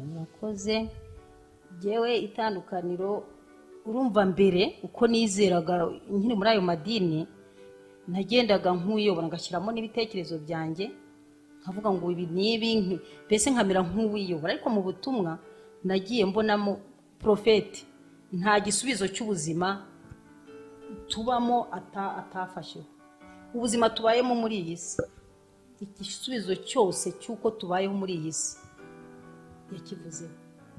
murakoze. Jewe itandukaniro urumva mbere uko nizeraga nkiri muri ayo madini nagendaga nk'uyobora ngashyiramo n'ibitekerezo byanjye nkavuga ngo ibi nibi mbese nkamera nk'uwiyobora, ariko mu butumwa nagiye mbonamo profeti nta gisubizo cy'ubuzima tubamo atafashe. Ubuzima tubayemo muri iyi si, igisubizo cyose cy'uko tubayeho muri iyi si yakivuze.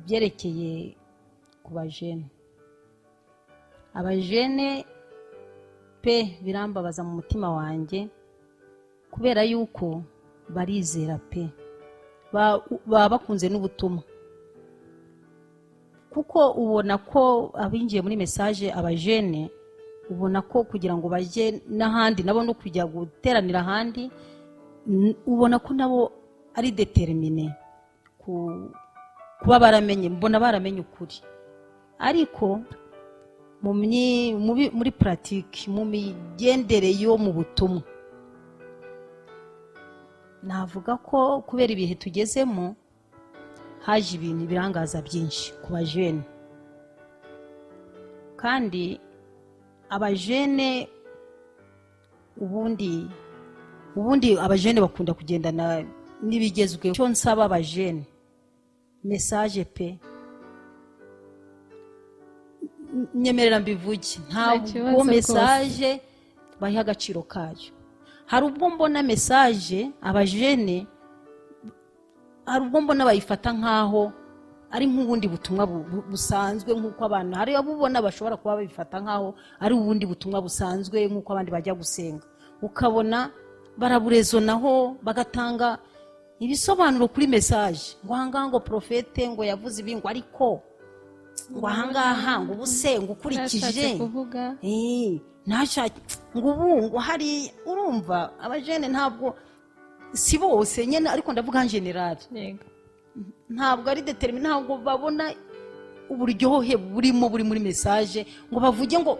Byerekeye ku bajene, abajene pe birambabaza mu mutima wanjye kubera yuko barizera pe, baba bakunze n'ubutumwa, kuko ubona ko abinjiye muri message abajene ubona ko kugira ngo bajye n'ahandi nabo no kujya guteranira ahandi ubona ko nabo ari determine kuba baramenye, mbona baramenye ukuri, ariko muri pratique mu migendere yo mu butumwa navuga ko kubera ibihe tugezemo haje ibintu birangaza byinshi ku bajene, kandi abajene ubundi abajene bakunda kugendana n'ibigezweho. Cyo nsaba abajene message pe, nyemerera mbivuge, ntabwo message baha agaciro kayo. Hari ubwo mbona message abajene, hari ubwo mbona bayifata nkaho ari nk'ubundi butumwa busanzwe nk'uko abantu, hari abubona bashobora kuba babifata nkaho ari ubundi butumwa busanzwe nk'uko abandi bajya gusenga, ukabona baraburezonaho bagatanga ibisobanuro kuri message ngo ahangaha ngo profete ngo yavuze ibi ngo ariko ngo ahangaha ngo ubusenga ukurikije ntashake ngo ubu ngo hari. Urumva abajene ntabwo si bose nyene, ariko ndavuga en general ntabwo ari determine, ntabwo babona uburyohe buri muri message ngo bavuge ngo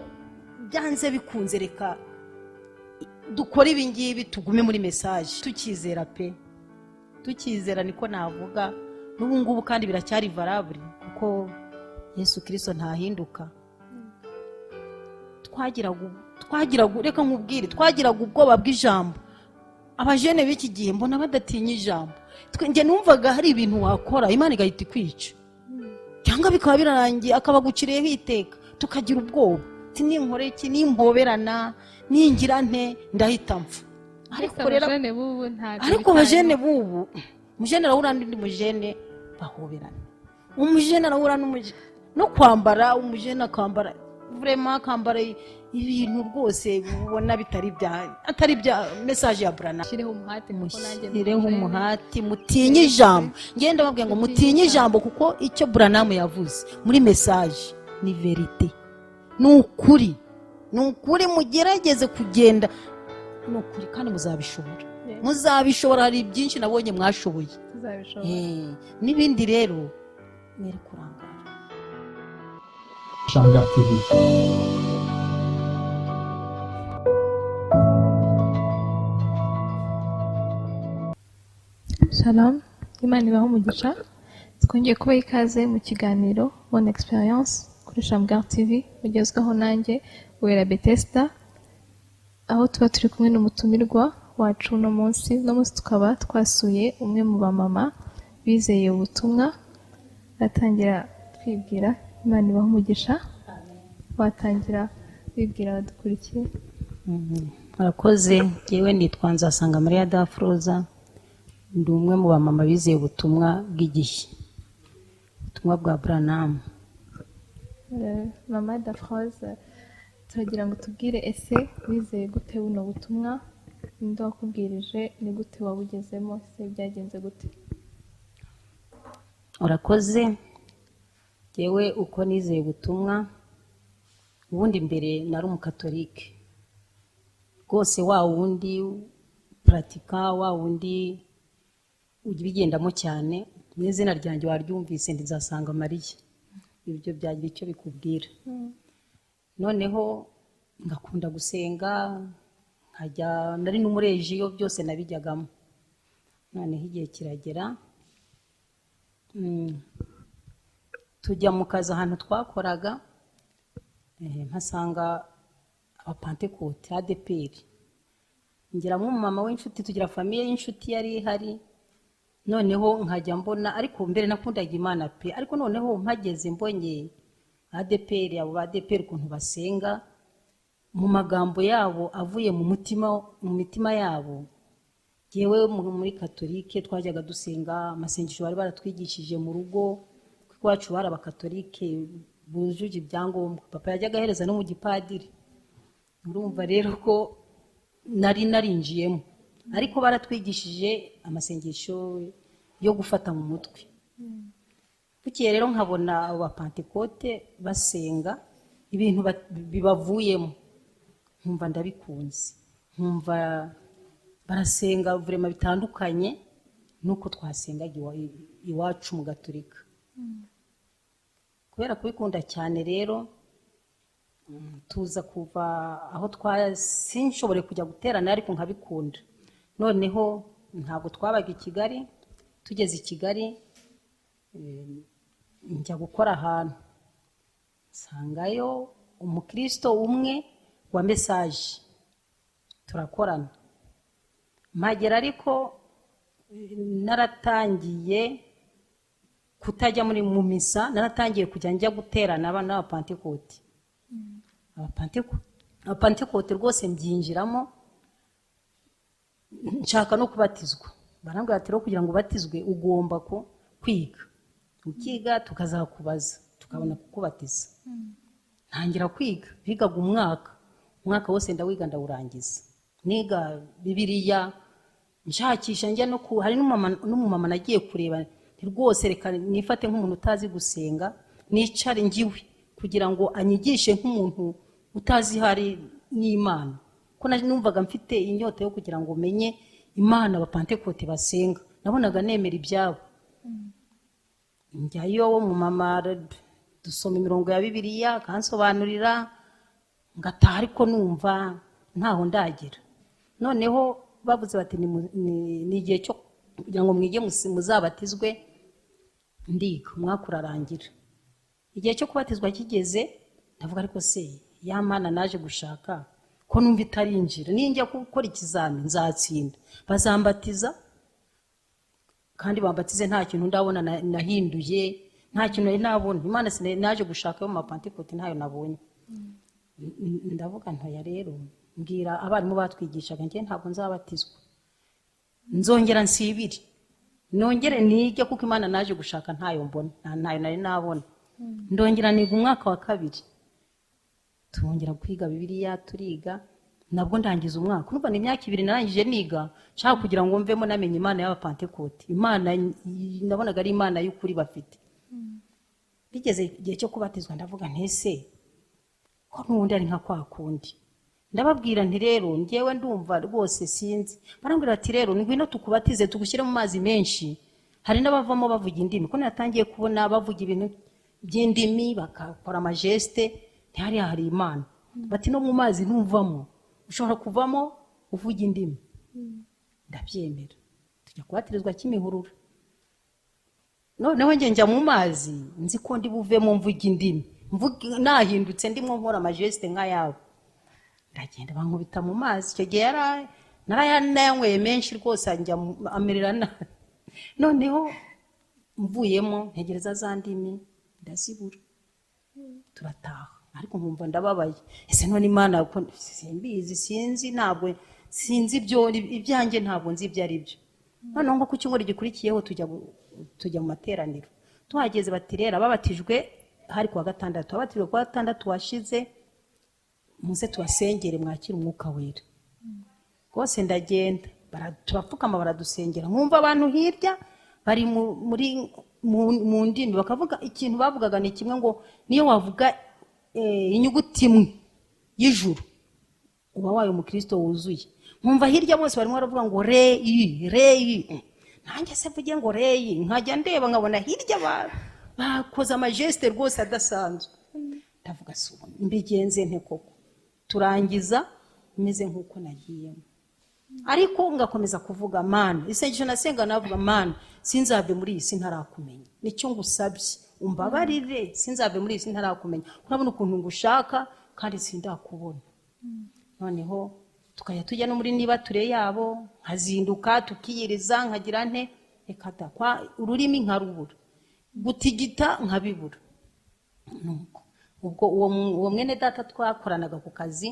byanze bikunze reka dukora ibi ngibi tugume muri message. Tukizera pe, tukizera niko navuga n'ubu ngubu, kandi biracyari valable kuko Yesu Kristo ntahinduka. Twagiraga reka nkubwire, twagiraga ubwoba bw'ijambo. Abajene b'iki gihe mbona badatinya ijambo. Nge numvaga hari ibintu wakora Imana igahita ikwica, cyangwa bikaba birarangiye akabaguciriyeho iteka, tukagira ubwoba ati ninkore iki, nimpoberana, ningira nte ndahita mpfa. Ariko abajene bubu, umujene arahura n'undi mujene bahoberana, umujene arahura n'umujene no kwambara, umujene akambara vraiment akambara ibintu rwose ubona atari bya message ya Brana. Shireho umuhati, mushireho umuhati, mutinye ijambo. Ngenda babwiye ngo mutinye ijambo, kuko icyo Brana yavuze muri message ni verite, n'ukuri mugerageze kugenda n'ukuri, kandi muzabishobora. Hari byinshi nabonye mwashoboye, n'ibindi rero mwere kurangara. Cyangwa TV. Shalom, Imana ibaho umugisha. Twongeye kuba ikaze mu kiganiro Mon Experience kuri Cyangwa TV, ugezweho nanjye Uwera Bethesda, aho tuba turi kumwe n'umutumirwa wacu no munsi tukaba twasuye umwe mu bamama bizeye ubutumwa. Atangira twibwira. Imana ibaho umugisha, watangira wibwira abadukurikiye. Murakoze. Jewe nitwa Nsanzemariya Daphrose, ndi umwe mu bamama bizeye ubutumwa bw'igihe, ubutumwa bwa Branham. Mama Daphrose, turagira ngo tubwire ese wizeye gute buno butumwa, ninde wakubwirije, ni gute wabugezemo, se byagenze gute? Urakoze. Jewe uko nizeye ubutumwa, ubundi mbere nari umukatolike rwose, wa wundi pratika, wa wundi ubigendamo cyane. Mu izina ryanjye waryumvise ndi Nsanzemariya, ibyo byagira icyo bikubwira. Noneho ngakunda gusenga, nkajya nari n'umurejiyo, byose nabijyagamo. Noneho igihe kiragera tujya mu kazi ahantu twakoraga mpasanga abapantekote ADPR ngira nk'umumama w'inshuti tugira famiye y'inshuti yari ihari noneho nkajya mbona ariko mbere nakundaga Imana pe ariko noneho mpageze mbonye ADPR abo ADPR ukuntu basenga mu magambo yabo avuye mu mitima yabo yewe muri katolike twajyaga dusenga amasengesho bari baratwigishije mu rugo kwacu bari abakatolike bujuje ibyangombwa papa yajyaga ahereza no mu gipadiri urumva rero ko nari narinjiyemo ariko baratwigishije amasengesho yo gufata mu mutwe bukiye rero nkabona abo bapantekote basenga ibintu bibavuyemo nkumva ndabikunze nkumva barasenga vraiment bitandukanye nuko twasengaga iwacu mu gatolika kubera kubikunda cyane rero tuza kuva aho sinshobore kujya guterana ariko nkabikunda noneho ntabwo twabaga i Kigali tugeze i Kigali njya gukora ahantu nsangayo umukristo umwe wa message turakorana mpagera ariko naratangiye kutajya mu misa naratangiye kujya njya guterana n'abapantekote abapantekote rwose mbyinjiramo nshaka no kubatizwa barambwira ati rero kugira ngo ubatizwe ugomba kwiga ukiga tukazakubaza tukabona kukubatiza ntangira kwiga bigaga umwaka wose ndawiga ndawurangiza niga Bibiliya nshakisha njya no hari n'umumama nagiye kureba rwose reka nifate nk'umuntu utazi gusenga nicare ngiwe kugira ngo anyigishe nk'umuntu utazi hari n'Imana ko numvaga mfite inyota yo kugira ngo menye Imana abapantekote basenga nabonaga nemera ibyabo njyayo mu mama dusoma imirongo ya Bibiliya kansobanurira ngataha ariko numva ntaho ndagera noneho bavuze bati ni igihe cyo kugira ngo mwige muzabatizwe ndiga umwaka urarangira igihe cyo kubatizwa kigeze ndavuga ariko se ya Mana naje gushaka ko numva itarinjira ninjya gukora ikizami nzatsinda bazambatiza kandi bambatize nta kintu ndabona nahinduye nta kintu nari nabona Imana naje gushaka yo mu mapantekote ntayo nabonye ndavuga ntoya rero mbwira abarimu batwigishaga njye ntabwo nzabatizwa nzongera nsibire nongere nige kuko Imana naje gushaka ntayo mbona ntayo nari nabona ndongera niga umwaka wa kabiri tongera kwiga Bibiliya turiga nabwo ndangiza umwaka urumva ni imyaka 2 narangije niga nshaka kugira ngo mvemo namenye Imana y'abapantekote Imana nabonaga ari Imana y'ukuri bafite bigeze igihe cyo kubatizwa ndavuga ntese ko nundi ari nka kwa kundi ndababwira nti rero ngewe ndumva rwose sinzi barambwira ati rero ngwino tukubatize tugushyire mu mazi menshi hari n'abavamo bavuga indimi ko natangiye kubona bavuga ibintu by'indimi bakakora amageste hari Imana bati no mu mazi ntumvamo ushobora kuvamo uvuga indimi ndabyemera tujya kubatirizwa Kimihurura noneho njya mu mazi nzi ko ndi buvemo mvuga indimi nahindutse ndimo nkora amageste nk'ayabo ndagenda bankubita mu mazi icyo gihe narayanyweye menshi rwose njya amerera noneho mvuyemo ntegereza za ndimi ndazibura turataha ariko nkumva ndababaye ese none Imana uko simbizi sinzi ntabwo sinzi ibyanjye ntabwo nzi ibyo ari byo noneho ngo ku cyumweru gikurikiyeho tujya mu materaniro tuhageze bati rero ababatijwe hari kuwa gatandatu ababatijwe kuwa gatandatu washize muze tubasengere mwakira umwuka wera rwose ndagenda turapfukama baradusengera nkumva abantu hirya bari mu ndimi bakavuga ikintu bavugaga ni kimwe ngo niyo wavuga inyuguti imwe y'ijuru uba wayo umukristo wuzuye nkumva hirya bose barimo baravuga ngo reyi nanjye se mvuge ngo reyi nkajya ndeba nkabona hirya bakoze amageste rwose adasanzwe ndavuga mbigenze nte koko turangiza meze nk'uko nagiyemo ariko ngakomeza kuvuga mana isengesho nasenga navuga mana sinzave muri iyi si ntarakumenya nicyo ngusabye umbabarire sinzave muri iyi si ntarakumenya urabona ukuntu ngushaka kandi sindakubona noneho tukajya tujya no muri niba ture yabo nkazinduka tukiyiriza nkagira nte reka kwa ururimi nkarubura gutigita nkabibura nuko ubwo uwo mwene data twakoranaga ku kazi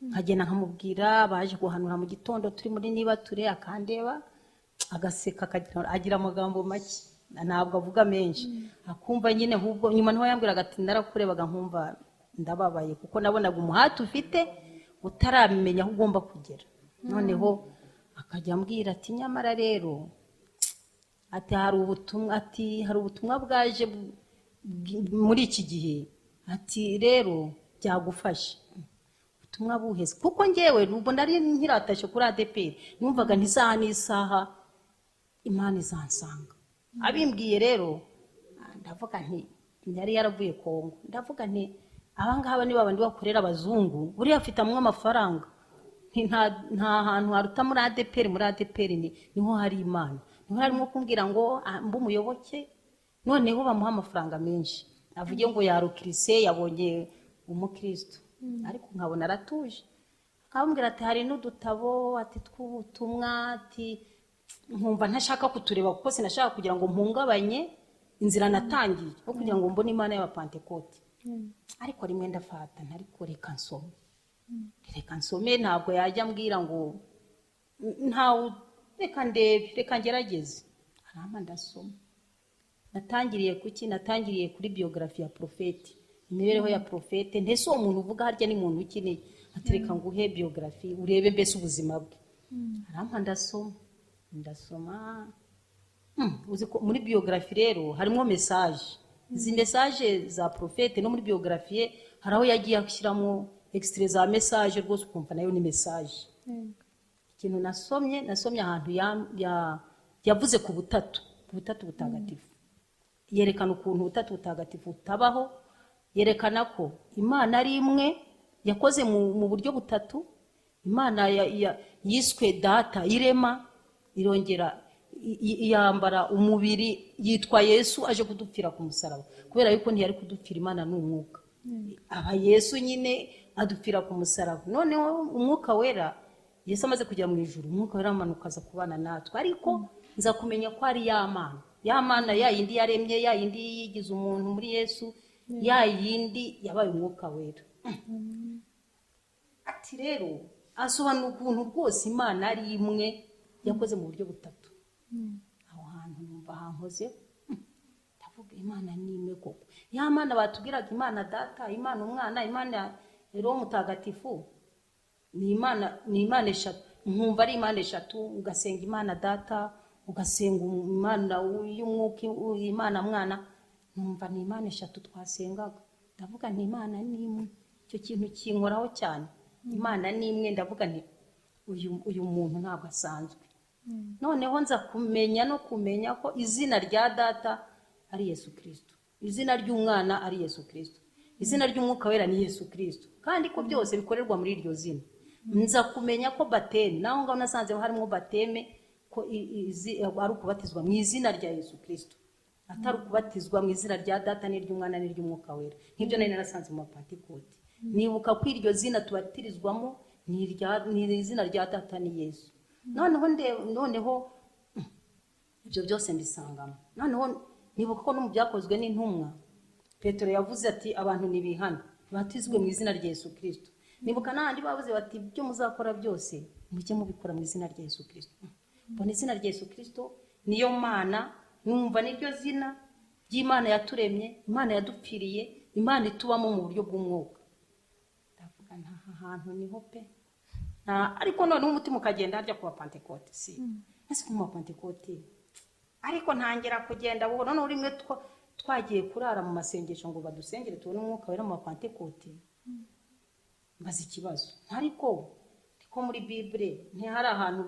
nkagenda nkamubwira baje guhanura mu gitondo turi muri niba ture akandeba agaseka agira amagambo make ntabwo avuga menshi akumva nyine ahubwo nyuma niho yambwiraga ati narakurebaga nkumva ndababaye kuko nabonaga umuhati ufite utaramenya aho ugomba kugera noneho akajya ambwira ati nyamara rero ati hari ubutumwa bwaje muri iki gihe ati rero byagufasha ubutumwa buheze kuko ngewe nubwo nari nkiratashe kuri ADPR numvaga ntizaha n'isaha Imana izansanga abimbwiye rero ndavuga nti yari yaravuye Kongo ndavuga nti abangaba ni babandi bakorera abazungu buri afite amwe amafaranga nta hantu haruta muri ADPR niho hari Imana niho harimo kumbwira ngo mbe umuyoboke noneho bamuha amafaranga menshi avuge ngo yarukirise yabonye umukristo ariko nkabona aratuje akambwira ati hari n'udutabo ati tw'ubutumwa ati nkumva ntashaka kutureba kuko sinashaka kugira ngo mpungabanye inzira natangiye no kugira ngo mbone Imana y'abapantekote ariko rimwe ndafata ntariko reka nsome ntabwo yajya mbwira ngo ntawe reka ngerageze arama ndasoma natangiriye kuri biography ya profeti imibereho ya profete ndetse uwo muntu uvuga harya ni muntu ukeneye atereka nguhe biography urebe mbese ubuzima bwe arama ndasoma uzi ko muri biography rero harimo message izi message za profete no muri biography ye haraho yagiye ashyiramo extrait za message rwose ukumva nayo ni message ikintu nasomye ahantu yavuze ku butatu butagatifu yerekana ukuntu ubutatu butagatifu utabaho yerekana ko Imana ari imwe yakoze mu buryo butatu Imana yiswe data irema irongera yambara umubiri yitwa Yesu aje kudupfira ku musaraba kubera yuko ntiyari kudupfira Imana n'umwuka aba Yesu nyine adupfira ku musaraba noneho umwuka wera Yesu amaze kujya mu ijuru umwuka wera amanuka aza kubana natwe ariko nza kumenya ko ari ya Mana ya yindi yaremye ya yindi yigize umuntu muri Yesu ya yindi yabaye umwuka wera ati rero asobanura ukuntu rwose Imana ari imwe yakoze mu buryo butatu aho hantu numva hankoze ndavuga Imana ni imwe koko ya Mana batubwiraga Imana data Imana umwana Imana Roho Mutagatifu ni Imana eshatu nkumva ari Imana eshatu ugasenga Imana data ugasenga Imana y'umwuka Imana mwana numva ni Imana eshatu twasengaga ndavuga nti Imana ni imwe icyo kintu kinkoraho cyane Imana ni imwe ndavuga nti uyu muntu ntabwo asanzwe noneho nza kumenya ko izina rya data ari Yesu Kristo izina ry'umwana ari Yesu Kristo izina ry'umwuka wera ni Yesu Kristo kandi ko byose bikorerwa muri iryo zina nza kumenya ko bateme naho ngaho nasanze harimo bateme ko ari ukubatizwa mu izina rya Yesu Kristo atari ukubatizwa mu izina rya data n'iry'umwana n'iry'umwuka wera nk'ibyo nari narasanze mu Pentecote nibuka ko iryo zina tubatirizwamo ni izina rya data ni Yesu noneho ibyo byose mbisangamo noneho nibuka ko no mu byakozwe n'intumwa Petero yavuze ati abantu nibihana batizwe mu izina rya Yesu Kristo nibuka n'ahandi bavuze bati ibyo muzakora byose mujye mubikora mu izina rya Yesu Kristo mbona izina rya Yesu Kristo niyo Mana numva niryo zina ry'Imana yaturemye Imana yadupfiriye Imana itubamo mu buryo bw'umwuka ndavuga nta hantu niho pe ariko none umutima ukagenda harya ku Pentecote ese ku Pentecote ariko ntangera kugenda buho none uri mwe twagiye kurara mu masengesho ngo badusengere tubone umwuka wera mu Pentecote mbaza ikibazo ariko muri Bible ntihari ahantu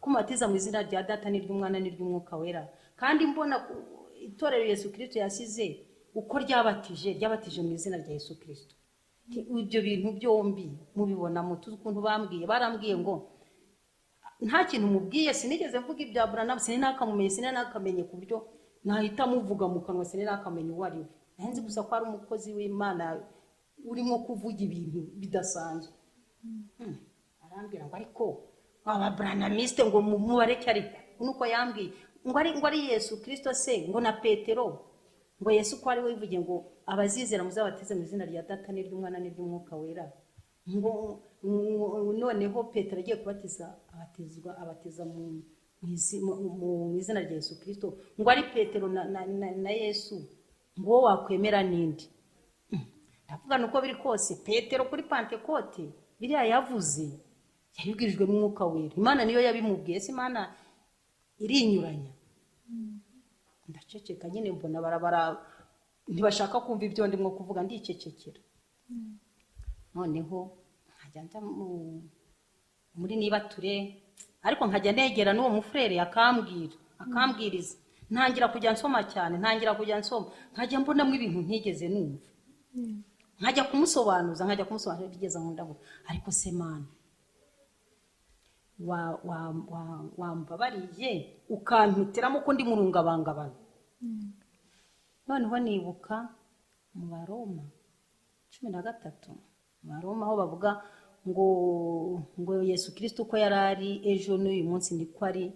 kumatiza mu izina rya data n'iry'umwana n'iry'umwuka wera kandi mbona itorero Yesu Kristo yasize uko ryabatije mu izina rya Yesu Kristo ibyo bintu byombi mubibona mutuzi ukuntu barambwiye ngo nta kintu mubwiye, sinigeze mvuga ibya Branham, sinakamenye ku buryo nahita muvuga mu kanwa, sinakamenye uwo ari we. Nzi gusa ko ari umukozi w'Imana urimo kuvuga ibintu bidasanzwe. Arambwira ngo ariko aba Branhamiste ngo mubareke, ariko nuko yambwiye ngo ari Yesu Kristo se, ngo na Petero, ngo Yesu ko ari we wivuge ngo abazizera muzabatize mu izina rya Data n'Umwana n'Umwuka Wera. Ngo noneho Petero agiye kubatiza abatiza mu izina rya Yesu Kristo, ngo ari Petero na Yesu, ngo wakwemera nindi. Ndavuga nuko biri kose Petero kuri Pentecote biriya yavuze yabibwirijwe n'Umwuka Wera. Imana niyo yabimubwiye, si Imana irinyuranya. Ndaceceka nyine, mbona barabara ntibashaka kumva ibyo ndimo kuvuga, ndicecekera. Noneho nkajya nja muri Niba ture, ariko nkajya negera n'uwo mufrere akambwiriza. Ntangira kujya nsoma cyane, nkajya mbonamo ibintu ntigeze numva. Nkajya kumusobanuza bigeze aho ndavuga, ariko se Mana wambabariye ukampitiramo ko ndi murungabangabana. Noneho nibuka mu Baroma 13, mu Baroma aho bavuga ngo Yesu Kristo ko yarari ejo n'uyu munsi niko ari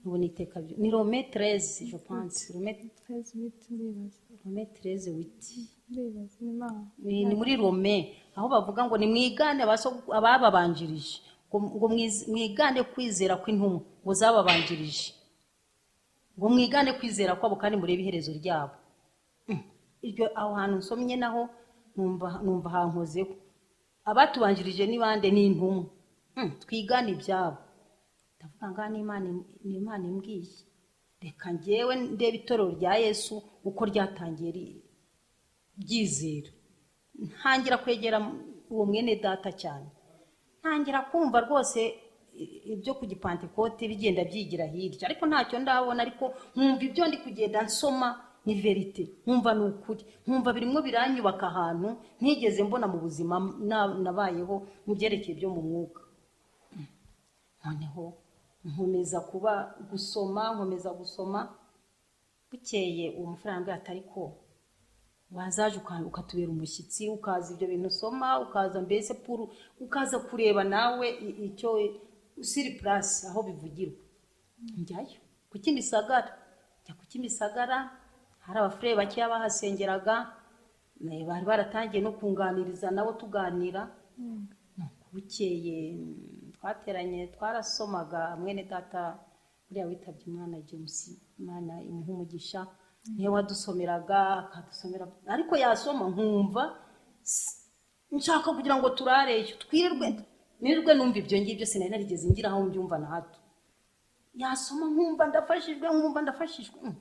ubu niteka byo. Ni Rome 13 je pense, Rome 13 ni muri Rome aho bavuga ngo nimwigane abababanjirije, ngo mwigane kwizera kw'intumwa ngo zababanjirije, ngo mwigane kwizera kwabo kandi murebe iherezo ryabo. Iryo aho hantu nsomye naho numva hankozeho. Abatubanjirije ni bande? Ni intumwa. Twigane ibyabo. Ndavuga ngo ni Imana imbwiye, reka njyewe ndebe itorero rya Yesu uko ryatangiye ryizera. Ntangira kwegera uwo mwene data cyane, ntangira kumva rwose ibyo ku Pentecote bigenda byigira hirya, ariko ntacyo ndabona. Ariko nkumva ibyo ndi kugenda nsoma ni verite, nkumva ni ukuri, nkumva birimo biranyubaka ahantu ntigeze mbona mu buzima nabayeho mu byerekeye byo mu mwuka. Noneho nkomeza gusoma. Bukeye uwo mufaranga atari ko wazaje ukatubera umushyitsi, ukaza ibyo bintu usoma, ukaza mbese ukaza kureba nawe icyo usiri place aho bivugirwa. Njyayo ku Kimisagara, hari abafrere bake bahasengeraga, bari baratangiye no kunganiriza nabo tuganira. Bukeye twateranye, twarasomaga mwene data uriya witabye Imana James, Imana imuha umugisha, niyo wadusomeraga akadusomera, ariko yasoma nkumva nshaka kugira ngo turareyo nirwe numva ibyo ngibyo sinari narigeze ngira aho mbyumva na hato. Yasoma nkumva ndafashijwe.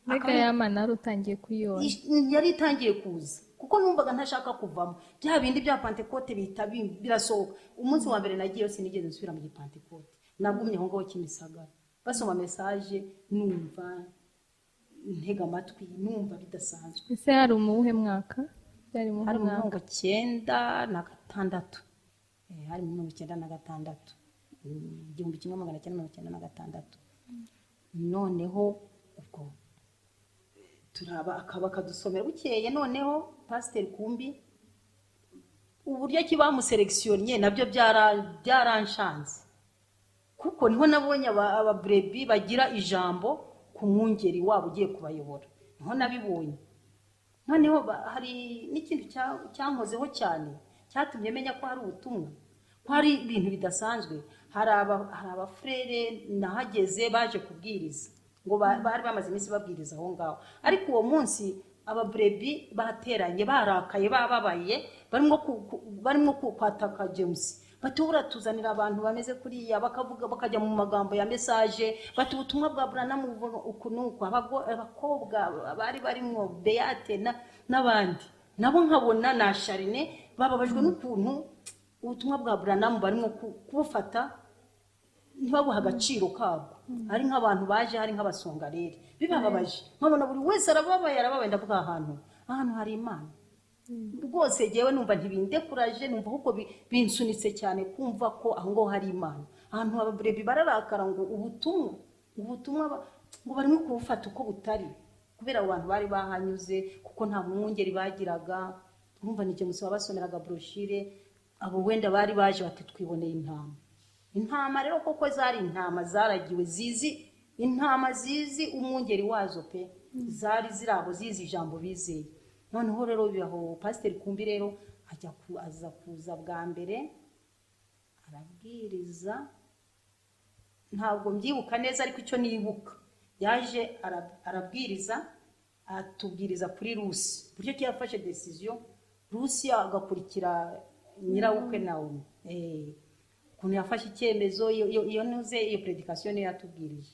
Mbega y'Imana yari utangiye kuyibona? Yari itangiye kuza, kuko numvaga ntashaka kuvamo. Bya bindi bya Pentecote bihita birasohoka. Umunsi wa mbere nagiye sinigeze nsubira mu Pentecote, nagumye aho ngaho Kimisagara basoma message, numva ntega amatwi, numva bidasanzwe. Ese hari umuhe mwaka? Byari mu mwaka 1996. Hari mu 1996, 1996. Noneho ubwo turaba akaba kadusomera. Bukeye noneho Pasteur Kumbi uburyo kibamuselektionye nabyo byaranshanze, kuko niho nabonye ababrebi bagira ijambo ku mwungeri wabo ugiye kubayobora, niho nabibonye. Noneho hari n'ikintu cyankozeho cyane cyatumye menya ko hari ubutumwa, ko hari ibintu bidasanzwe. Hari abafrere nahageze baje kubwiriza, ngo bari bamaze iminsi babwiriza aho ngaho, ariko uwo munsi ababrebi bateranye barakaye bababaye, barimo kwataka James. Batubura tuzanira abantu bameze kuriya, bakavuga bakajya mu magambo ya message, bati ubutumwa bwa Branham ukuntu abakobwa bari barimo Beate n'abandi nabo nkabona na Charine bababajwe n'ukuntu ubutumwa bwa Branham barimo kubufata ntibabuha agaciro kabo. Ari nk'abantu baje, hari nk'abasongarere bibababaje, nkabona buri wese arababaye. Ndavuga ahantu hari Imana, rwose jewe numva ntibindekuraje, numva ahubwo binsunitse cyane kumva ko aho ngo hari Imana. Ahantu ababurebi bararakara ngo ubutumwa ngo barimo kubufata uko butari, kubera abantu bari bahanyuze, kuko nta mwungeri bagiraga. Urumva nijye musaba basomeraga broshire, abo wenda bari baje bati twiboneye intama rero koko zari intama zaragiwe intama zizi umwungeri wazo pe, zari zirabo zizi ijambo bizeye. Noneho rero bibaho Pasiteri Kumbi rero aza kuza bwa mbere arabwiriza, ntabwo mbyibuka neza ariko icyo nibuka yaje arabwiriza, atubwiriza kuri Rusi, buryo ki yafashe decision Rusi agakurikira nyirabukwe nawe, ukuntu yafashe icyemezo. Iyo nuze iyo predication yatubwirije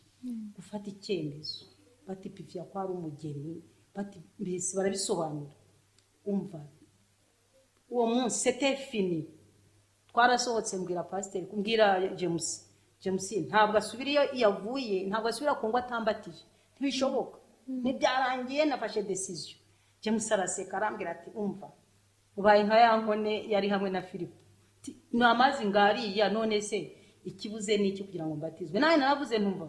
gufata icyemezo, bati pifya kwa ari umugeni, bati mbese barabisobanura. Umva uwo munsi c'était fini, twarasohotse mbwira Pasiteri, kumbwira James ntabwo asubira iyo yavuye, ntabwo asubira ku ngo atambatije, ntibishoboka, nibyarangiye nafashe decision. James araseka arambwira ati umva ubaye nka yankone yari hamwe na Filipo, ni amazi ngariya, none se ikibuze n'iki kugira ngo mbatizwe? Nawe naravuze ntumva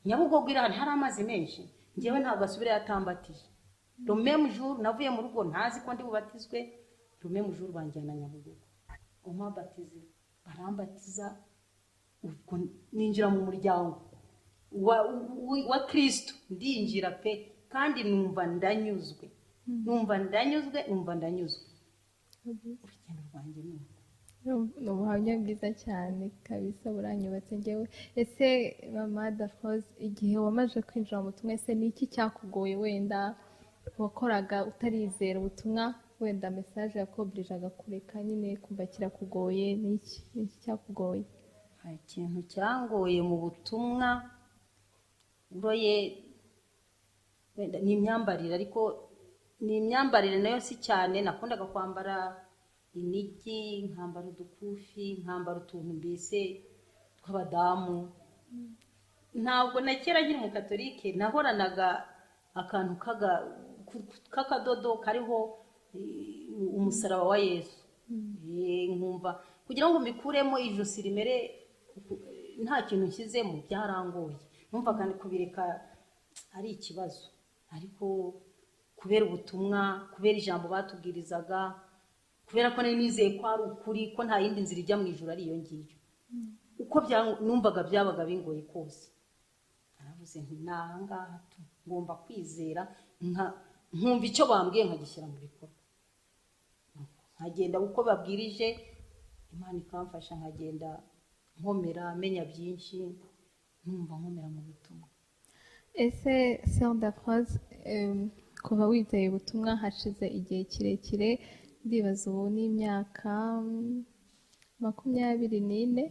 Nyabugogo irahari hari amazi menshi, ngewe ntabwo asubira yatambatije. Le même jour navuye mu rugo ntazi ko ndi bubatizwe, le même jour banjyana Nyabugogo, umabatize barambatiza, ubwo ninjira mu muryango wa Kristo, ndinjira pe, kandi numva ndanyuzwe. Urugendo rwanjye ni ubuhamya bwiza cyane kabisa, buranyubatse njyewe. Ese Mama Daphrose, igihe wamaze kwinjira mu butumwa, ese ni iki cyakugoye? Wenda wakoraga utarizera ubutumwa, wenda message yakobirijaga kureka nyine kumva kirakugoye, ni iki cyakugoye? Ikintu cyangoye mu butumwa uroye wenda ni imyambarire, ariko ni imyambarire nayo si cyane. Nakundaga kwambara inigi, nkambara udukufi, nkambara utuntu mbese tw'abadamu. Ntabwo na kera nkiri mu Katolike nahoranaga akantu k'akadodo kariho umusaraba wa Yesu, nkumva kugira ngo mbikuremo ijosi rimere nta kintu nshyizemo byarangoye. Numva kandi kubireka ari ikibazo, ariko kubera ubutumwa, kubera ijambo batubwirizaga, kubera ko nari nizeye ko ari ukuri, ko nta yindi nzira ijya mu ijuru ari iyo ngiyo, uko numvaga byabaga bingoye kose, naravuze nti nahangaha ngomba kwizera, nkumva icyo bambwiye nkagishyira mu bikorwa, nkagenda uko babwirije, Imana ikamfasha, nkagenda nkomera, menya byinshi, numva nkomera mu butumwa. Ese Sœur Daphrose, kuva wizeye ubutumwa hashize igihe kirekire, ndibaza ubu ni imyaka 24,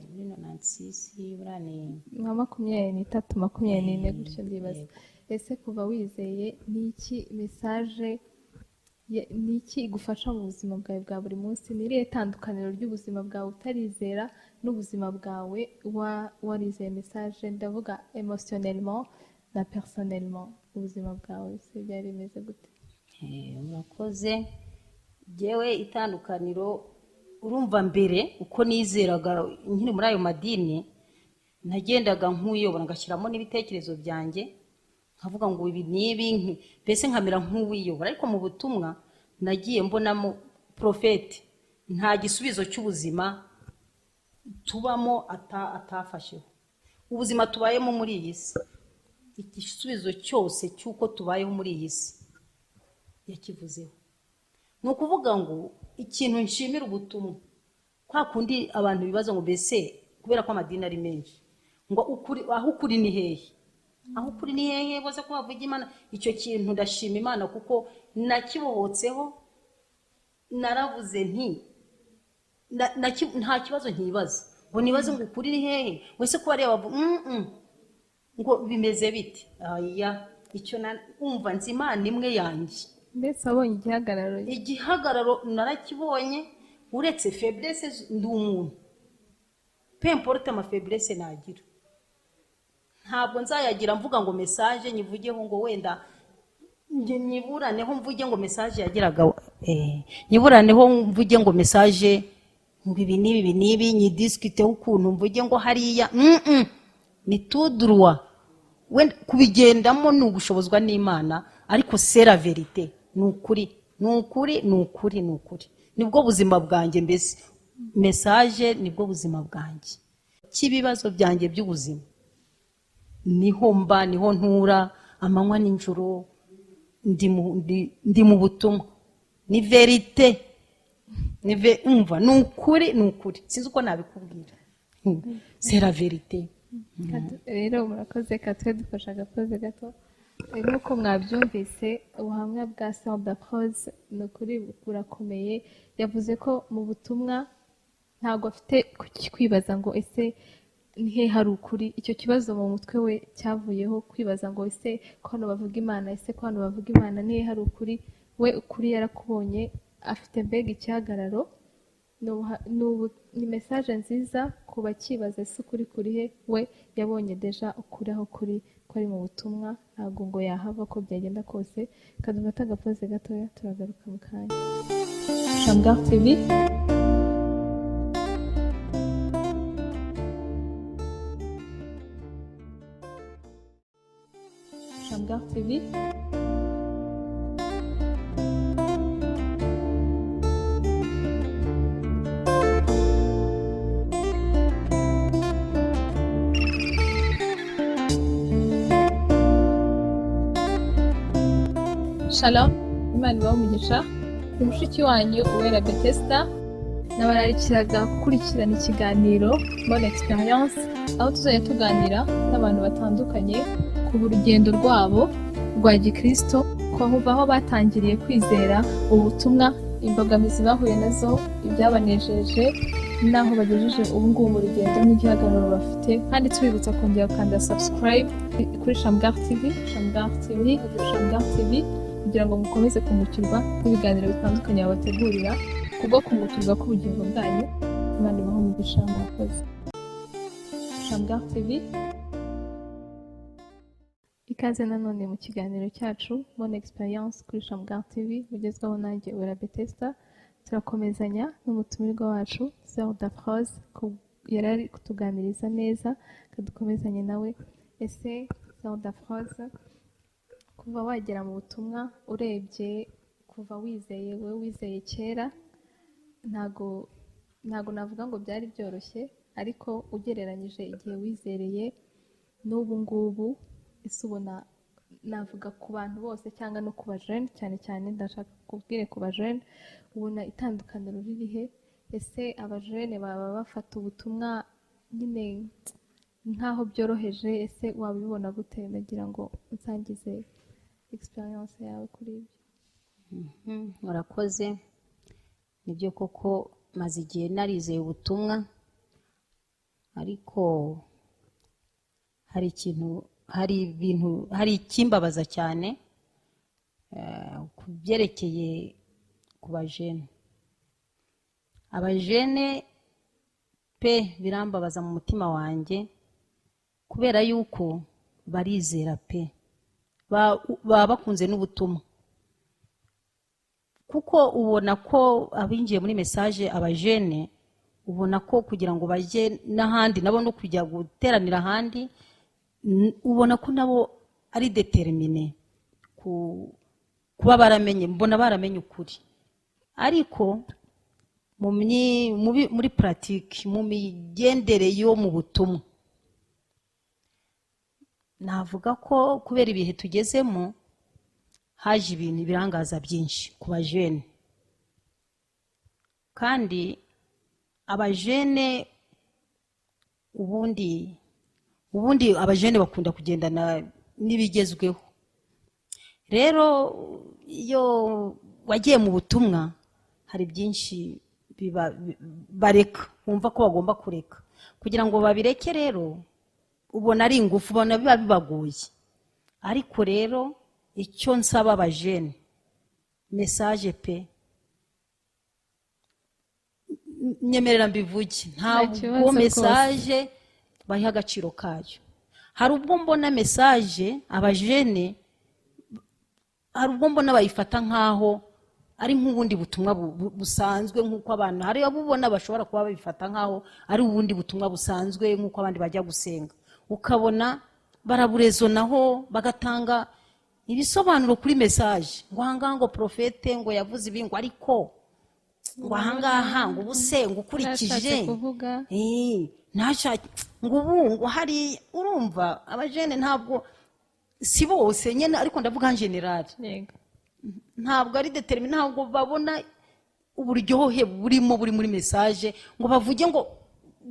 nka 23, 24 gutyo ndibaza. Ese kuva wizeye ni iki message, ni iki igufasha mu buzima bwawe bwa buri munsi? Ni irihe tandukaniro ry'ubuzima bwawe utarizera n'ubuzima bwawe warizeye message? Ndavuga emotionnellement na personnellement, ubuzima bwawe se byari bimeze gute? Murakoze. Jewe itandukaniro, urumva mbere uko nizeraga nkiri muri ayo madini, nagendaga nk'uyobora, ngashyiramo n'ibitekerezo byanjye, nkavuga ngo ibi nibi, mbese nkamera nk'uwiyobora. Ariko mu butumwa nagiye mbonamo profete, nta gisubizo cy'ubuzima tubamo atafasheho. Ubuzima tubayemo muri iyi si, igisubizo cyose cy'uko tubayeho muri iyi si yakivuzeho. Ni ukuvuga ngo ikintu nshimira ubutumwa, kwa kundi abantu bibaza ngo mbese kubera ko amadini ari menshi, ngo aho ukuri ni hehe? Aho ukuri ni hehe bose ko bavuga Imana? Icyo kintu ndashima Imana kuko nakibohotseho. Naravuze nti nta kibazo nkibaza, ngo nibaze ngo ukuri ni hehe, wese ko bareba ngo bimeze bite? Aya, icyo umva nzi Imana imwe yanjye. Mbese wabonye igihagararo narakibonye, uretse faiblesse ndi umuntu, peu importe ama faiblesse nagira, ntabwo nzayagira mvuga ngo message nyivugeho ngo wenda njye nyiburaneho mvuge ngo message yagiraga nyiburaneho mvuge ngo message ngo ibi nibi nyidiskite ukuntu mvuge ngo hariya ni tudrwa we kubigendamo ni ugushobozwa n'Imana ariko c'est la vérité ni ukuri nibwo buzima bwanjye mbese message nibwo buzima bwanjye kibibazo byanjye by'ubuzima niho ntura amanywa n'injoro ndi mu butumwa ni verite umva ni ukuri sinzi uko nabikubwira c'est la vérité. Rero murakoze katwe dufasha agakoze gato nk'uko mwabyumvise ubuhamya bwa Daphrose ni ukuri burakomeye yavuze ko mu butumwa ntabwo afite kwibaza ngo ese nihe hari ukuri icyo kibazo mu mutwe we cyavuyeho kwibaza ngo ese ko hano bavuga Imana ese ko hano bavuga Imana nihe hari ukuri we ukuri yarakubonye afite mbega igihagararo ni message nziza ku bakibaza ese ukuri kurihe we yabonye deja ukuri aho kuri ko ari mu butumwa ntabwo ngo yahava ko byagenda kose kadufata agapoze gatoya turagaruka mu kanya. Shamgar TV Shamgar TV Shalom, Imana ibahe umugisha. Ni mushiki wanyu Uwera Bethesda nabararikiraga gukurikirana ikiganiro Mon Experience aho tuzajya tuganira n'abantu batandukanye ku rugendo rwabo rwa gikristo aho batangiriye kwizera ubutumwa imbogamizi bahuye nazo ibyabanejeje naho bagejeje ubu ngubu mu rugendo n'igihagararo bafite kandi tubibutsa kongera gukanda subscribe kuri Shamgar TV kugira ngo mukomeze kumukirwa n'ibiganiro bitandukanye babategurira kubwo kumukirwa k'ubugingo bwanyu. Imana ibahe umugisha murakoze. Shamgar TV ikaze nanone mu kiganiro cyacu Mon Experience kuri Shamgar TV mugezwaho nanjye Uwera Bethesda. Turakomezanya n'umutumirwa wacu Daphrose yari ari kutuganiriza neza kadukomezanye nawe. Ese Daphrose kuva wagera mu butumwa urebye kuva wizeye wowe wizeye kera ntago navuga ngo byari byoroshye ariko ugereranyije igihe wizereye n'ubu ngubu ese ubona navuga ku bantu bose cyangwa no ku bajene cyane ndashaka kubwire ku bajene ubona itandukaniro ririhe? Ese abajene baba bafata ubutumwa nyine nkaho byoroheje ese wabibona gute? Nagira ngo unsangize experience yawe kuri ibyo. Murakoze. Nibyo koko maze igihe narizeye ubutumwa ariko hari ikimbabaza cyane ku byerekeye ku bajene. Abajene pe birambabaza mu mutima wanjye kubera yuko barizera pe baba bakunze n'ubutumwa kuko ubona ko abinjiye muri message abajene ubona ko kugira ngo bajye n'ahandi nabo no kujya guteranira ahandi ubona ko nabo ari determine kuba baramenye mbona baramenye ukuri ariko muri pratique mu migendere yo mu butumwa navuga ko kubera ibihe tugezemo haje ibintu birangaza byinshi ku bajene kandi abajene ubundi abajene bakunda kugendana n'ibigezweho. Rero iyo wagiye mu butumwa hari byinshi bareka bumva ko bagomba kureka kugira ngo babireke. Rero ubona ari ingufu ubona biba bibagoye ariko rero icyo nsaba abajene message pe nyemerera mbivuge ntabwo message baha agaciro kayo. Hari ubwo mbona message abajene hari ubwo mbona bayifata nkaho ari nk'ubundi butumwa busanzwe nk'uko abantu hari abubona bashobora kuba babifata nkaho ari ubundi butumwa busanzwe nk'uko abandi bajya gusenga, ukabona baraburezonaho bagatanga ibisobanuro kuri message ngo ahangaha ngo profete ngo yavuze ibi ngo ariko ngo ahangaha ngo ubusenga ukurikije ngo ubu ngo hari urumva abajene ntabwo si bose nyene ariko ndavuga en general ntabwo ari determine ntabwo babona uburyohe buri muri message ngo bavuge ngo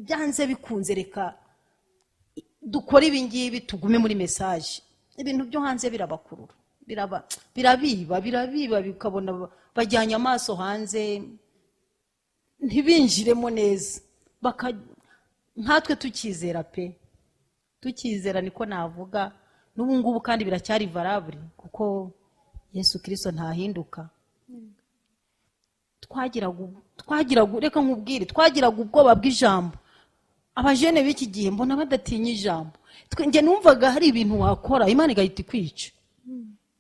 byanze bikunze reka dukora ibingibi tugume muri message. Ibintu byo hanze birabakurura birabiba bikabona bajyanye amaso hanze ntibinjiremo neza nkatwe tukizera pe tukizera niko navuga n'ubu ngubu kandi biracyari valable kuko Yesu Kristo ntahinduka. Twagiraga reka nkubwire twagiraga ubwoba bw'ijambo. Abajene b'iki gihe mbona badatinya ijambo. Nge numvaga hari ibintu wakora Imana igahita ikwica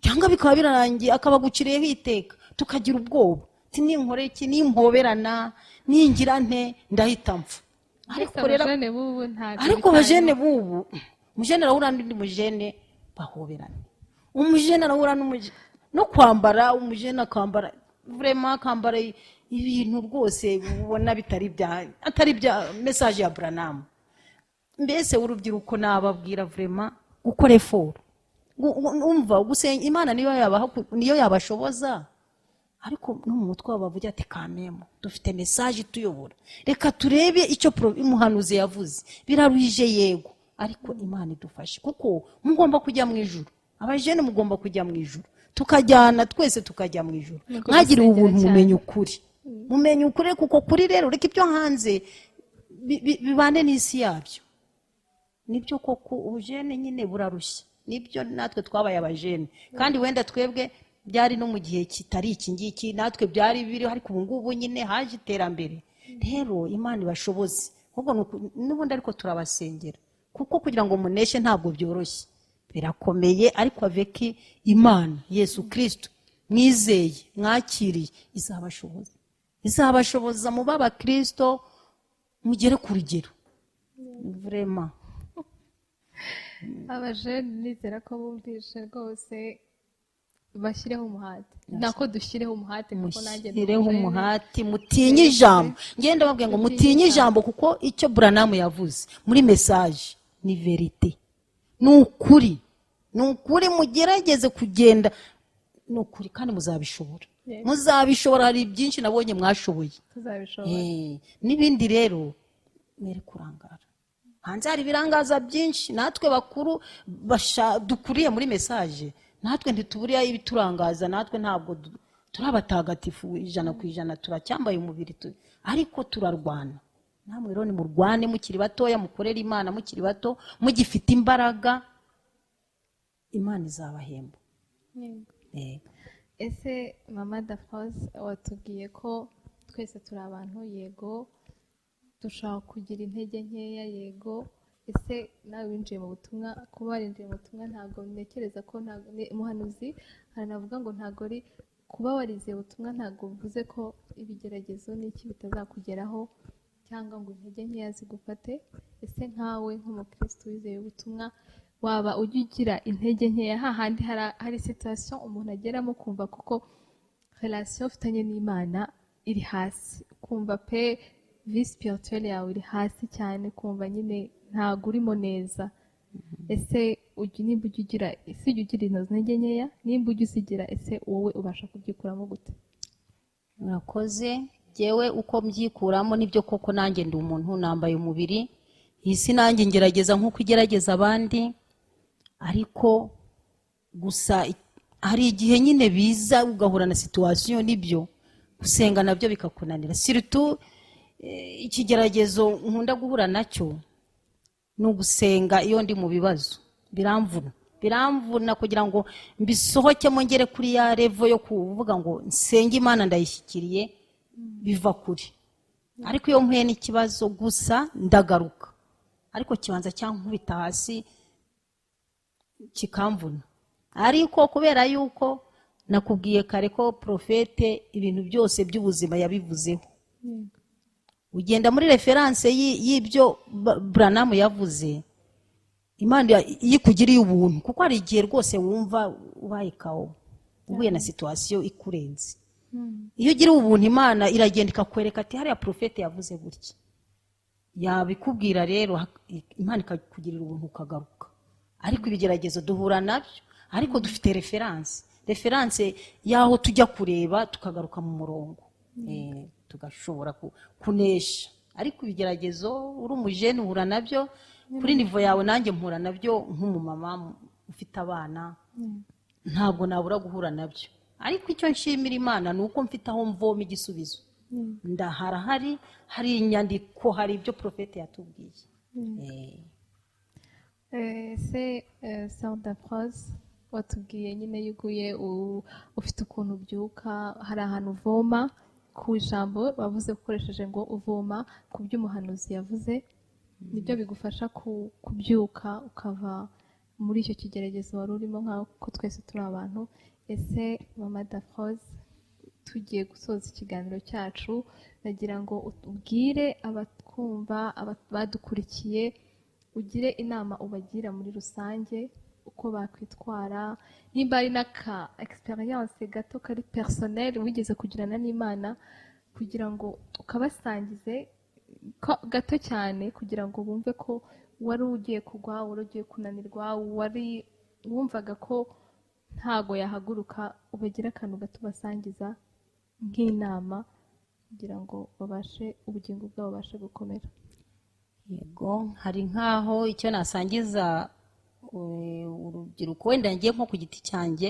cyangwa bikaba birarangiye akabaguciriyeho iteka tukagira ubwoba ninkore iki nimpoberana ningira nte ndahita mpfa. Ariko abajene bubu umujene arahura n'undi mujene bahoberana, umujene arahura n'umujene no kwambara umujene akambara vraiment akambara ibintu rwose ubona atari bya message ya Branham. Mbese urubyiruko nababwira vraiment gukora effort umva gusenga Imana niyo yabashoboza, ariko no mu mutwe bavuga ati kamemo dufite message tuyobora reka turebe icyo umuhanuzi yavuze biraruhije yego ariko Imana idufashe kuko mugomba kujya mu ijuru. Abajene mugomba kujya mu ijuru tukajyana twese tukajya mu ijuru. Mwagire ubuntu mumenye ukuri kuko kuri rero reka ibyo hanze bibane n'isi yabyo. Nibyo koko ubujene nyine burarushya, nibyo natwe twabaye abajene kandi wenda twebwe byari no mu gihe kitari iki ngiki natwe byari biri ariko ubu ngubu nyine haje iterambere. Rero Imana ibashoboze ahubwo n'ubundi ariko turabasengera kuko kugira ngo muneshe ntabwo byoroshye birakomeye, ariko avec Imana Yesu Kristo mwizeye mwakiriye izabashoboza mu baba Kristo mugere ku rugero vraiment. Abajene nizera ko bumvishe rwose bashyireho umuhate nako dushyireho umuhate kuko nanjye dushyireho umuhate mutinye ijambo. Ngenda babwiye ngo mutinye ijambo kuko icyo Branham yavuze muri message ni verite, nukuri mugerageze kugenda nukuri kandi muzabishobora hari byinshi nabonye mwashoboye n'ibindi rero mere kurangara hanze hari birangaza byinshi natwe bakuru dukuriye muri message natwe ntituburiya ibiturangaza natwe ntabwo turabatagatifu 100% turacyambaye umubiri ariko turarwana. Namwe rero ni murwane mukiri batoya mukorera Imana mukiri bato mugifite imbaraga Imana izabahemba. Ese Mama Daphrose watubwiye ko twese turi abantu yego dushaka kugira intege nkeya yego. Ese nawe winjiye mu butumwa kuba warinjiye mu butumwa ntabwo ntekereza ko umuhanuzi aranavuga ngo ntabwo ari kuba warizeye ubutumwa ntabwo bivuze ko ibigeragezo n'iki bitazakugeraho cyangwa ngo intege nkeya zigufate. Ese nkawe nk'umukristo wizeye ubutumwa waba ujya ugira intege nkeya hahandi hari situation umuntu ageramo kumva kuko relation ufitanye n'Imana iri hasi kumva pe vie spirituelle yawe iri hasi cyane kumva nyine ntabwo urimo neza. Ese nimba ujya ugira izo ntege nkeya nimba ujya uzigira ese wowe ubasha kubyikuramo gute? Murakoze. Jewe uko mbyikuramo nibyo koko nanjye ndi umuntu nambaye umubiri isi nanjye ngerageza nkuko igerageza abandi, ariko gusa hari igihe nyine biza ugahura na situation nibyo gusenga nabyo bikakunanira. Surtout ikigeragezo nkunda guhura nacyo no gusenga iyo ndi mu bibazo biramvuna kugira ngo mbisohokemo ngere kuri ya level yo kuvuga ngo nsenge Imana ndayishyikiriye biva kuri. Ariko iyo mpuye n'ikibazo gusa ndagaruka ariko kibanza cyankubita hasi kikamvuna, ariko kubera yuko nakubwiye kare ko profete ibintu byose by'ubuzima yabivuzeho ugenda muri referanse y'ibyo Branham yavuze Imana yikugiriye ubuntu kuko hari igihe rwose wumva ubaye kawo uhuye na situation ikurenze iyo ugira ubuntu Imana iragenda ikakwereka ati hariya profete yavuze gutya yabikubwira rero Imana ikakugirira ubuntu ukagaruka ariko ibigeragezo duhura nabyo ariko dufite referanse yaho tujya kureba tukagaruka mu murongo tugashobora kunesha ariko ibigeragezo uri umujene uhura nabyo kuri nivo yawe nanjye mpura nabyo nk'umumama ufite abana ntabwo nabura guhura nabyo ariko icyo nshimira Imana ni uko mfite aho mvoma igisubizo hari inyandiko hari ibyo profete yatubwiye Sœur Daphrose watubwiye nyine yuguye ufite ukuntu ubyuka hari ahantu uvoma ku ijambo bavuze ukoresheje ngo uvoma ku by'umuhanuzi yavuze nibyo bigufasha kubyuka ukava muri icyo kigeragezo wari urimo nk'uko twese turi abantu ese Mama Daphrose tugiye gusoza ikiganiro cyacu nagira ngo ubwire abatwumva badukurikiye ugire inama ubagira muri rusange uko bakwitwara nimba ari n'aka experience gato kari personnel wigeze kugirana n'Imana kugira ngo ukabasangize gato cyane kugira ngo bumve ko wari ugiye kugwa wari ugiye kunanirwa wumvaga ko ntago yahaguruka ubagira akantu gato basangiza nk'inama kugira ngo babashe ubugingo bwabo babashe gukomera. Yego hari nkaho icyo nasangiza urubyiruko wenda ngiye nko ku giti cyanjye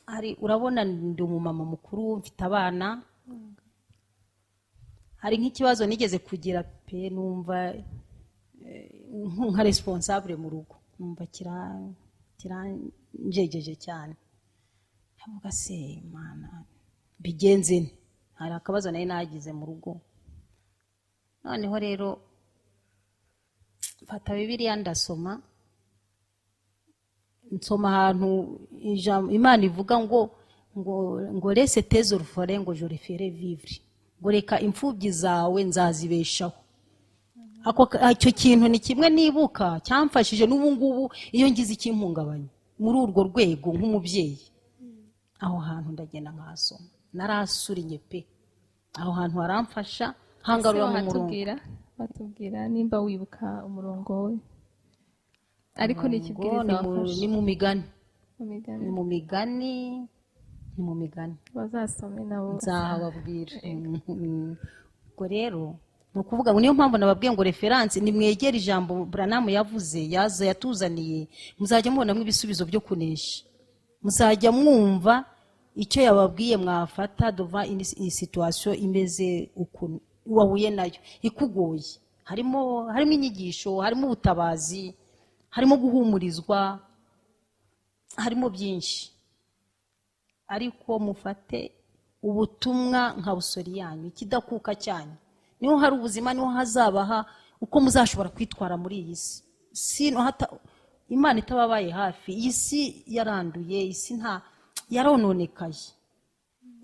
hari urabona ndi umumama mukuru mfite abana hari nk'ikibazo nigeze kugira pe numva nka responsable mu rugo numva kiranjegeje cyane ndavuga se Mana bigenze hari akabazo nayo nagize mu rugo noneho rero mfata Bibiliya ndasoma nsoma ahantu Imana ivuga ngo laisse tes orphelins ngo je les ferai vivre ngo reka imfubyi zawe nzazibeshaho icyo kintu ni kimwe nibuka cyamfashije n'ubu ngubu iyo ngize ikimpungabanya muri urwo rwego nk'umubyeyi aho hantu ndagenda nkasoma narasurinye pe aho hantu haramfasha hangarura mu murongo batubwira nimba wibuka umurongo we ariko ni ikibwiriza wafashe ni mu migani bazasome nabo nzababwira ubwo rero ni ukuvuga ngo niyo mpamvu nababwiye ngo referanse nimwegera ijambo Branham yavuze yatuzaniye muzajya mubonamo ibisubizo byo kunesha muzajya mwumva icyo yababwiye mwafata dova iyi situation imeze ukuntu wahuye nayo ikugoye harimo inyigisho harimo ubutabazi harimo guhumurizwa harimo byinshi ariko mufate ubutumwa nka busori yanyu ikidakuka cyanyu niho hari ubuzima niho hazabaha uko muzashobora kwitwara muri iyi si Imana itababaye hafi iyi si yaranduye isi yarononekaye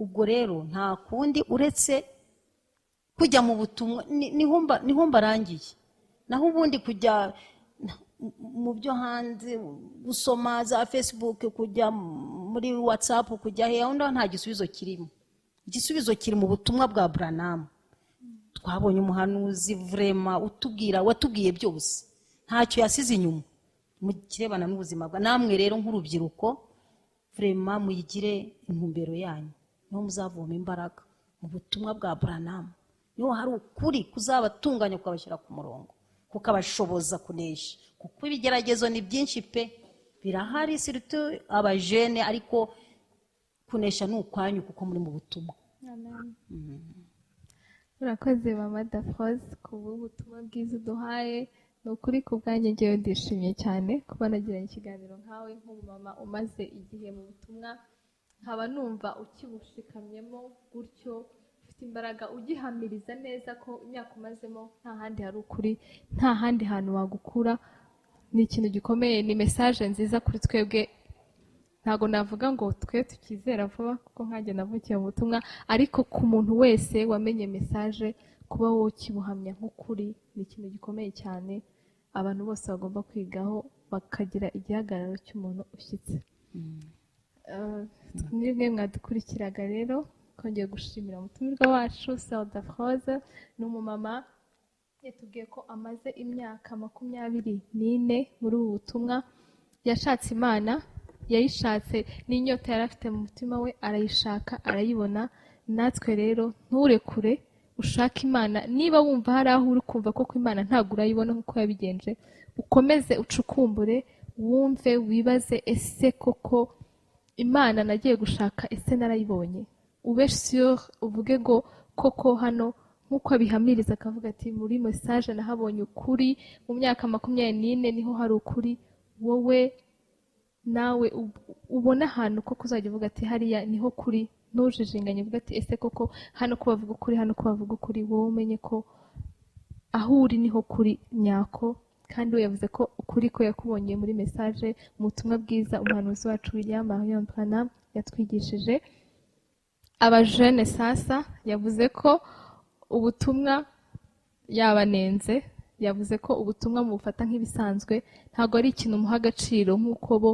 ubwo rero nta kundi uretse kujya mu butumwa niho mbarangiye naho ubundi kujya mu byo hanze gusoma za Facebook kujya muri WhatsApp kujya he nta gisubizo kirimo igisubizo kiri mu butumwa bwa Branham twabonye umuhanuzi vraiment watubwiye byose ntacyo yasize inyuma mu kirebana n'ubuzima bwa namwe rero nk'urubyiruko vraiment muyigire intumbero yanyu niho muzavoma imbaraga mu butumwa bwa Branham niho hari ukuri kuzabatunganya ukabashyira ku murongo kukabashoboza kunesha kuko ibigeragezo ni byinshi pe birahari surtout abajene ariko kunesha ni ukwanyu kuko muri mu butumwa. Amen. Urakoze Mama Daphrose ku butumwa bwiza uduhaye ni ukuri ku bwanjye ngewe ndishimye cyane kuba nagiranye ikiganiro nkawe nk'umumama umaze igihe mu butumwa nkaba numva ukibushikamyemo gutyo ufite imbaraga ugihamiriza neza ko imyaka umazemo nta handi hari ukuri nta handi hantu wagukura ni ikintu gikomeye ni message nziza kuri twebwe ntago navuga ngo twe tukizera vuba kuko nkanjye navukiye mu butumwa, ariko ku muntu wese wamenye message kuba wowe ukibuhamya nk'ukuri ni ikintu gikomeye cyane abantu bose bagomba kwigaho bakagira igihagararo cy'umuntu ushyitse. Mwebwe mwadukurikiraga rero twongeye gushimira umutumirwa wacu Daphrose, ni umumama yatubwiye ko amaze imyaka 24 muri ubu butumwa. Yashatse Imana, yayishatse n'inyota yari afite mu mutima we arayishaka arayibona. Natwe rero nturekure ushaka Imana, niba wumva hari aho uri kumva koko Imana ntabwo urayibona nk'uko yabigenje, ukomeze ucukumbure wumve wibaze, ese koko Imana nagiye gushaka ese narayibonye? Ube sure uvuge ngo koko hano nk'uko abihamiriza akavuga ati muri message nahabonye ukuri, mu myaka 24 niho hari ukuri. Wowe nawe ubona ahantu koko uzajya uvuga ati hariya niho kuri, ntujijinganye uvuga ati ese koko hano ko bavuga ukuri, hano ko bavuga ukuri. Wowe umenye ko aho uri niho kuri nyako, kandi we yavuze ko ukuri ko yakubonye muri message mu butumwa bwiza umuhanuzi wacu William yatwigishije. Abajene sasa yavuze ko ubutumwa yabanenze, yavuze ko ubutumwa mubufata nk'ibisanzwe, ntabwo ari ikintu muha agaciro nk'uko bo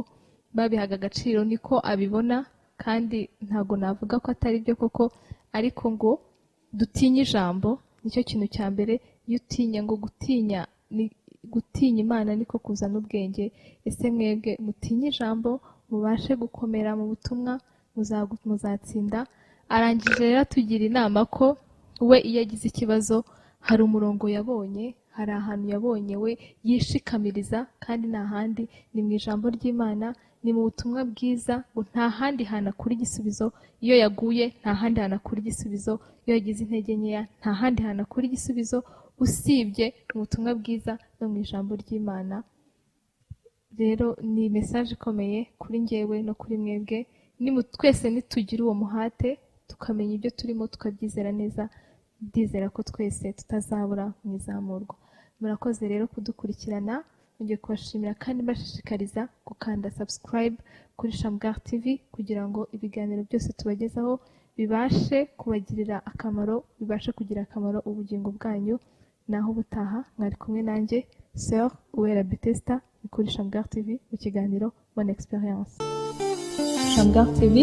babihaga agaciro, niko abibona, kandi ntabwo navuga ko atari byo koko, ariko ngo dutinye ijambo nicyo kintu cya mbere. Iyo utinya, ngo gutinya Imana niko kuzana ubwenge. Ese mwebwe mutinye ijambo mubashe gukomera mu butumwa, muzatsinda. Arangije rero tugira inama ko we iyo agize ikibazo hari umurongo yabonye, hari ahantu yabonye we yishikamiriza, kandi nta handi, ni mu ijambo ry'Imana, ni mu butumwa bwiza, ngo nta handi hantu akura igisubizo. Iyo yaguye nta handi hantu akura igisubizo, iyo yagize intege nkeya nta handi hantu akura igisubizo usibye mu butumwa bwiza no mu ijambo ry'Imana. Rero ni message ikomeye kuri njyewe no kuri mwebwe. Twese nitugira uwo muhate tukamenya ibyo turimo tukabyizera neza, ndizera ko twese tutazabura mu izamurwa. Murakoze rero kudukurikirana, ngiye kubashimira kandi mbashishikariza gukanda subscribe kuri Shamgar TV kugira ngo ibiganiro byose tubagezaho bibashe kubagirira akamaro, bibashe kugira akamaro ubugingo bwanyu. Naho ubutaha mwari kumwe nanjye Sœur Uwera Bethesda kuri Shamgar TV mu kiganiro Mon Experience. Shamgar TV